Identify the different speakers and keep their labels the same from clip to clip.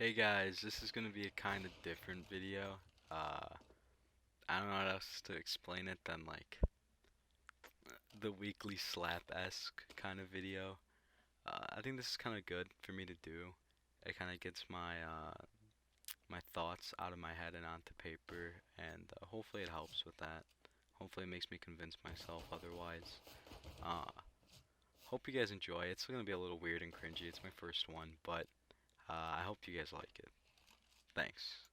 Speaker 1: Hey guys, this is gonna be a kind of different video. Uh, I don't know how else to explain it than like the weekly slap-esque kind of video. I think this is kind of good for me to do. It kind of gets my thoughts out of my head and onto paper, and hopefully it helps with that. Hopefully it makes me convince myself otherwise. Uh, Hope you guys enjoy. It's gonna be a little weird and cringy. It's my first one, but I hope you guys like it. Thanks.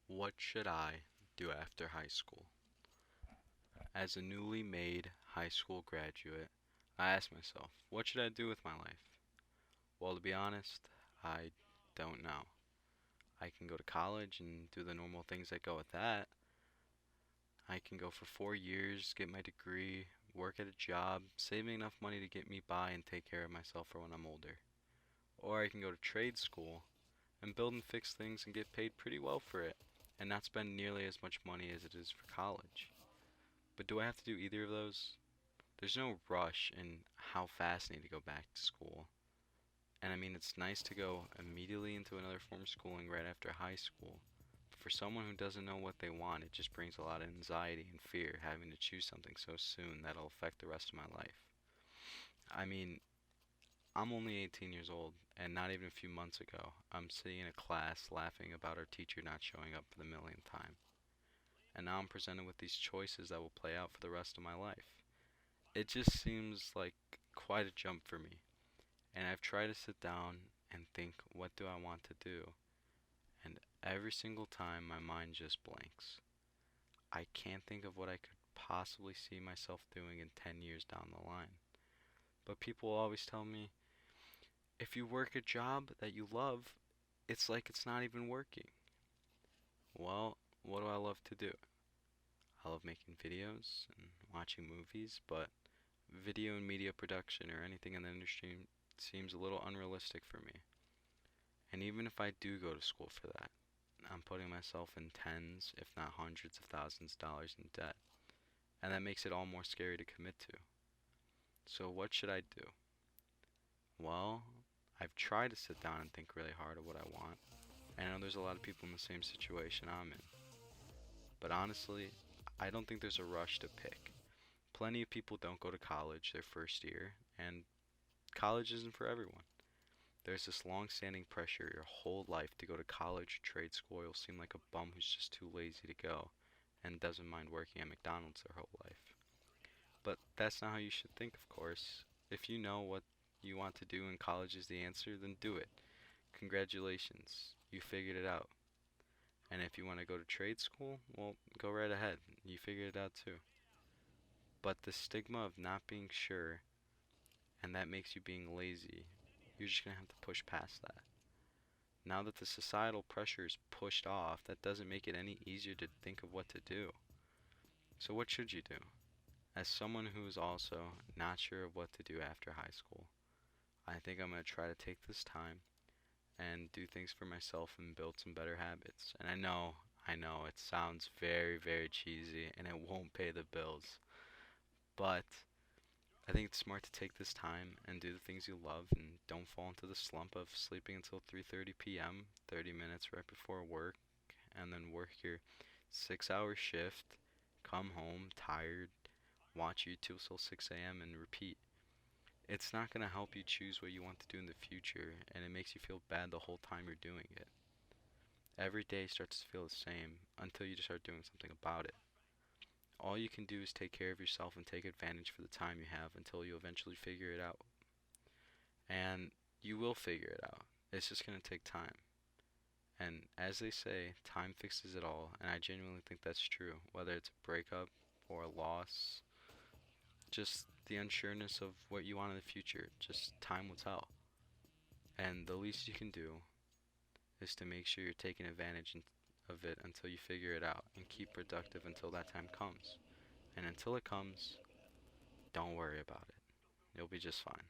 Speaker 1: What should I do after high school? As a newly made high school graduate, I ask myself, what should I do with my life? Well, to be honest, I don't know. I can go to college and do the normal things that go with that. I can go for 4 years, get my degree, work at a job, saving enough money to get me by and take care of myself for when I'm older. Or I can go to trade school and build and fix things and get paid pretty well for it and not spend nearly as much money as it is for college. But do I have to do either of those? There's no rush in how fast I need to go back to school. And I mean, it's nice to go immediately into another form of schooling right after high school. But for someone who doesn't know what they want, it just brings a lot of anxiety and fear having to choose something so soon that'll affect the rest of my life. I mean, I'm only 18 years old, and not even a few months ago, I'm sitting in a class laughing about our teacher not showing up for the millionth time. And now I'm presented with these choices that will play out for the rest of my life. It just seems like quite a jump for me. And I've tried to sit down and think, what do I want to do? And every single time my mind just blanks. I can't think of what I could possibly see myself doing in 10 years down the line. But people always tell me, if you work a job that you love, it's like it's not even working. Well, what do I love to do? I love making videos and watching movies, but video and media production or anything in the industry seems a little unrealistic for me. And even if I do go to school for that, I'm putting myself in tens, if not hundreds of thousands of dollars in debt. And that makes it all more scary to commit to. So what should I do? Well, I've tried to sit down and think really hard of what I want. And I know there's a lot of people in the same situation I'm in. But honestly, I don't think there's a rush to pick. Plenty of people don't go to college their first year, and college isn't for everyone. There's this long-standing pressure your whole life to go to college or trade school. You'll seem like a bum who's just too lazy to go and doesn't mind working at McDonald's their whole life. But that's not how you should think, of course. If you know what you want to do and college is the answer, then do it. Congratulations, you figured it out. And if you want to go to trade school, well, go right ahead. You figured it out too. But the stigma of not being sure and that makes you being lazy, you're just gonna have to push past that. Now that the societal pressure is pushed off, that doesn't make it any easier to think of what to do. So, what should you do? As someone who is also not sure of what to do after high school, I think I'm going to try to take this time and do things for myself and build some better habits. And I know, it sounds very, very cheesy and it won't pay the bills. But I think it's smart to take this time and do the things you love and don't fall into the slump of sleeping until 3:30 p.m., 30 minutes right before work, and then work your 6 hour shift, come home tired, watch YouTube till 6 a.m. and repeat. It's not going to help you choose what you want to do in the future, and it makes you feel bad the whole time you're doing it. Every day starts to feel the same until you just start doing something about it. All you can do is take care of yourself and take advantage for the time you have until you eventually figure it out. And you will figure it out. It's just going to take time. And as they say, time fixes it all, and I genuinely think that's true. Whether it's a breakup or a loss, just the unsureness of what you want in the future, just time will tell. And the least you can do is to make sure you're taking advantage of it until you figure it out and keep productive until that time comes. And until it comes, don't worry about it. You'll be just fine.